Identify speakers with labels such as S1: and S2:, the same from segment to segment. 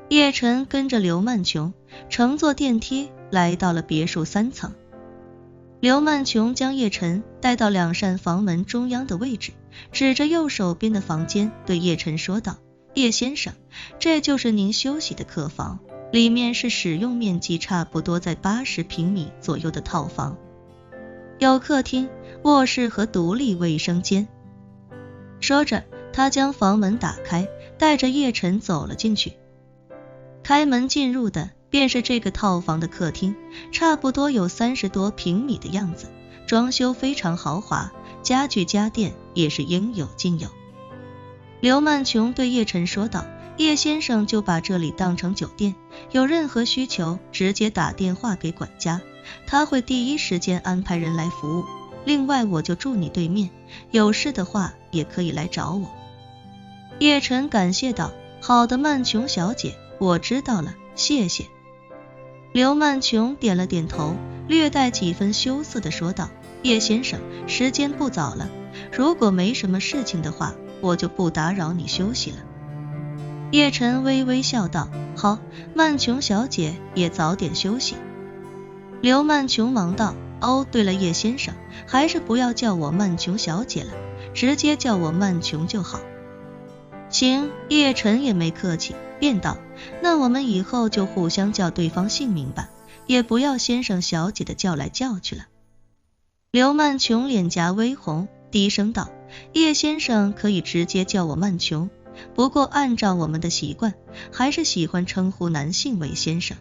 S1: 叶晨跟着刘曼琼乘坐电梯来到了别墅3层。刘曼琼将叶晨带到2扇房门中央的位置，指着右手边的房间对叶晨说道：叶先生，这就是您休息的客房，里面是使用面积差不多在80平米左右的套房，有客厅、卧室和独立卫生间。说着，他将房门打开，带着叶晨走了进去。开门进入的便是这个套房的客厅，差不多有30多平米的样子，装修非常豪华，家具家电也是应有尽有。刘曼琼对叶晨说道：叶先生就把这里当成酒店，有任何需求直接打电话给管家，他会第一时间安排人来服务。另外我就住你对面，有事的话也可以来找我。叶晨感谢道：好的，曼琼小姐，我知道了，谢谢。刘曼琼点了点头，略带几分羞涩地说道：叶先生，时间不早了，如果没什么事情的话，我就不打扰你休息了。叶晨微微笑道：好，曼琼小姐也早点休息。刘曼琼忙道：哦，对了，叶先生，还是不要叫我曼琼小姐了，直接叫我曼琼就好。行，叶晨也没客气，便道：那我们以后就互相叫对方姓名吧，也不要先生小姐的叫来叫去了。刘曼琼脸颊微红，低声道：叶先生可以直接叫我曼琼，不过按照我们的习惯，还是喜欢称呼男性为先生。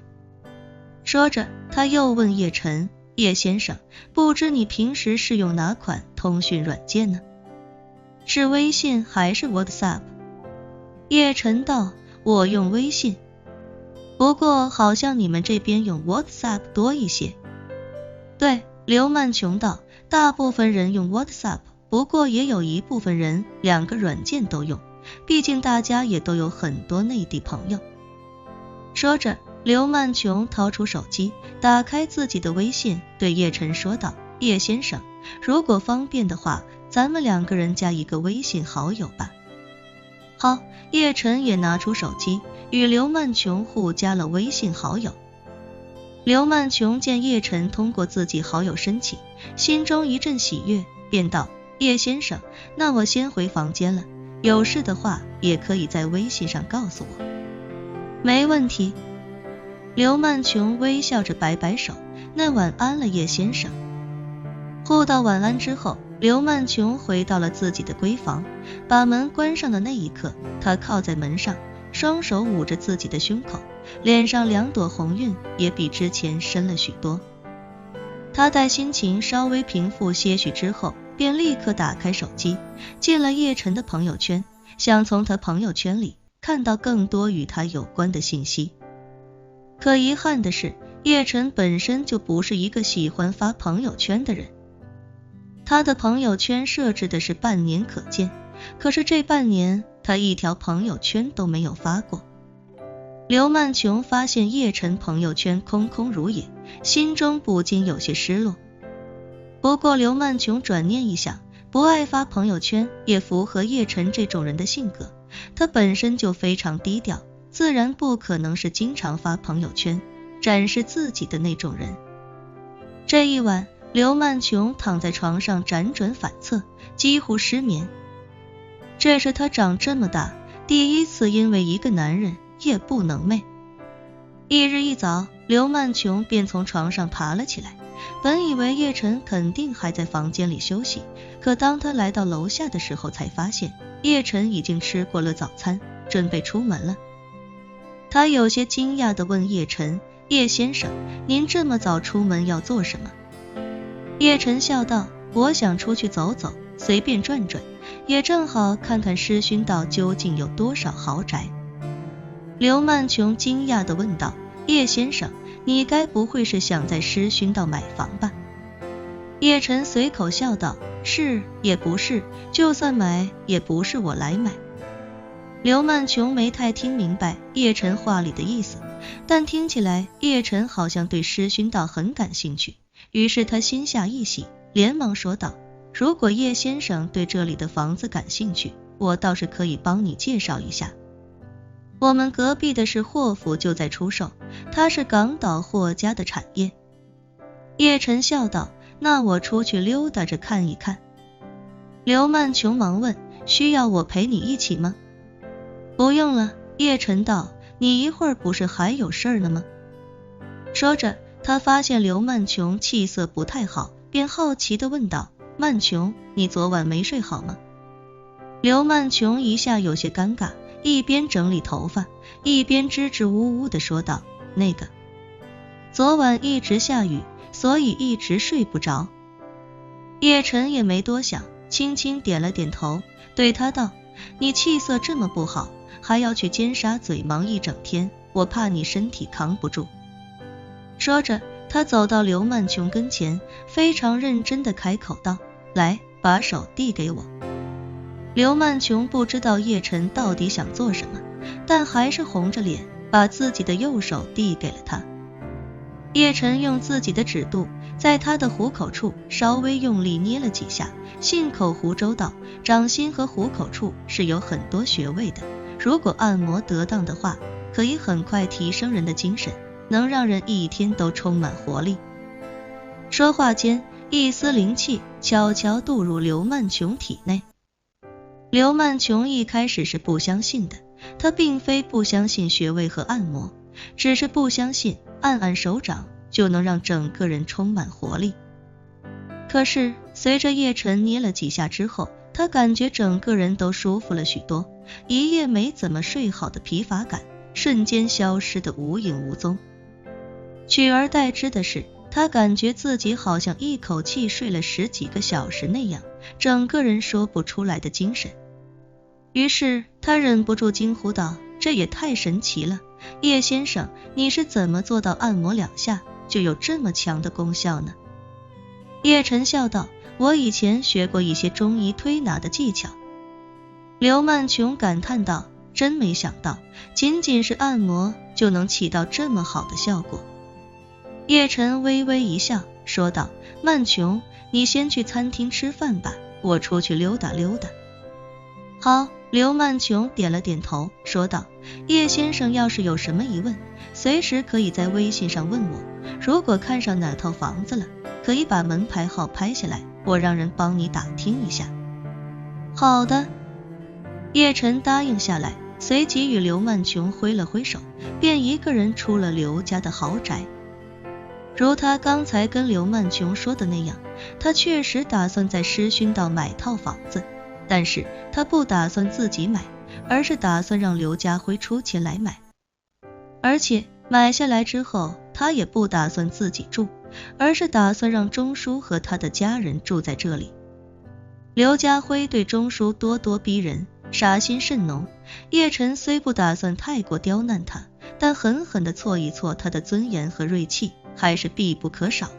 S1: 说着，他又问叶晨：叶先生，不知你平时是用哪款通讯软件呢？是微信还是 WhatsApp？ 叶晨道：我用微信，不过好像你们这边用 WhatsApp 多一些。对，刘曼琼道：大部分人用 WhatsApp， 不过也有一部分人2个软件都用，毕竟大家也都有很多内地朋友。说着，刘曼琼掏出手机，打开自己的微信，对叶晨说道：叶先生，如果方便的话，咱们2个人加一个微信好友吧。好，叶晨也拿出手机，与刘曼琼互加了微信好友。刘曼琼见叶晨通过自己好友申请，心中一阵喜悦，便道：叶先生，那我先回房间了，有事的话也可以在微信上告诉我。没问题。刘曼琼微笑着摆摆手：那晚安了，叶先生。互道晚安之后，刘曼琼回到了自己的闺房，把门关上的那一刻，她靠在门上，双手捂着自己的胸口，脸上2朵红晕也比之前深了许多。她待心情稍微平复些许之后，便立刻打开手机，进了叶晨的朋友圈，想从他朋友圈里看到更多与他有关的信息。可遗憾的是，叶晨本身就不是一个喜欢发朋友圈的人。他的朋友圈设置的是半年可见，可是这半年他一条朋友圈都没有发过。刘曼琼发现叶晨朋友圈空空如也，心中不禁有些失落。不过刘曼琼转念一想，不爱发朋友圈也符合叶晨这种人的性格，他本身就非常低调，自然不可能是经常发朋友圈展示自己的那种人。这一晚，刘曼琼躺在床上辗转反侧，几乎失眠。这是她长这么大第一次因为一个男人夜不能寐。翌日一早，刘曼琼便从床上爬了起来，本以为叶晨肯定还在房间里休息，可当她来到楼下的时候，才发现叶晨已经吃过了早餐，准备出门了。她有些惊讶地问叶晨：叶先生，您这么早出门要做什么？叶晨笑道：我想出去走走，随便转转，也正好看看狮勋道究竟有多少豪宅。刘曼琼惊讶地问道：叶先生，你该不会是想在狮勋道买房吧？叶晨随口笑道：是也不是，就算买也不是我来买。刘曼琼没太听明白叶晨话里的意思，但听起来叶晨好像对狮勋道很感兴趣，于是他心下一喜，连忙说道：如果叶先生对这里的房子感兴趣，我倒是可以帮你介绍一下。我们隔壁的是霍府就在出售，它是港岛霍家的产业。叶晨笑道，那我出去溜达着看一看。刘曼琼忙问，需要我陪你一起吗？不用了，叶晨道，你一会儿不是还有事儿呢吗？说着，他发现刘曼琼气色不太好，便好奇地问道，曼琼，你昨晚没睡好吗？刘曼琼一下有些尴尬，一边整理头发，一边支支吾吾地说道，那个，昨晚一直下雨，所以一直睡不着。叶晨也没多想，轻轻点了点头，对他道，你气色这么不好，还要去尖沙咀忙一整天，我怕你身体扛不住。说着，他走到刘曼琼跟前，非常认真地开口道，来，把手递给我。刘曼琼不知道叶晨到底想做什么，但还是红着脸把自己的右手递给了他。叶晨用自己的指肚在他的虎口处稍微用力捏了几下，信口胡诌道，掌心和虎口处是有很多穴位的，如果按摩得当的话，可以很快提升人的精神，能让人一天都充满活力。说话间，一丝灵气悄悄渡入刘曼琼体内。刘曼琼一开始是不相信的，她并非不相信穴位和按摩，只是不相信按按手掌就能让整个人充满活力。可是随着叶晨捏了几下之后，她感觉整个人都舒服了许多，一夜没怎么睡好的疲乏感瞬间消失得无影无踪。取而代之的是，她感觉自己好像一口气睡了10几个小时那样，整个人说不出来的精神。于是她忍不住惊呼道，这也太神奇了，叶先生，你是怎么做到按摩2下就有这么强的功效呢？叶晨笑道，我以前学过一些中医推拿的技巧。刘曼琼感叹道，真没想到仅仅是按摩就能起到这么好的效果。叶晨微微一笑说道，曼琼，你先去餐厅吃饭吧，我出去溜达溜达。好，刘曼琼点了点头说道，叶先生要是有什么疑问，随时可以在微信上问我，如果看上哪套房子了，可以把门牌号拍下来，我让人帮你打听一下。好的。叶晨答应下来，随即与刘曼琼挥了挥手，便一个人出了刘家的豪宅。如他刚才跟刘曼琼说的那样，他确实打算在狮勋道买套房子，但是他不打算自己买，而是打算让刘家辉出钱来买。而且买下来之后，他也不打算自己住，而是打算让钟叔和他的家人住在这里。刘家辉对钟叔咄咄逼人，杀心甚浓，叶晨虽不打算太过刁难他，但狠狠地挫一挫他的尊严和锐气还是必不可少。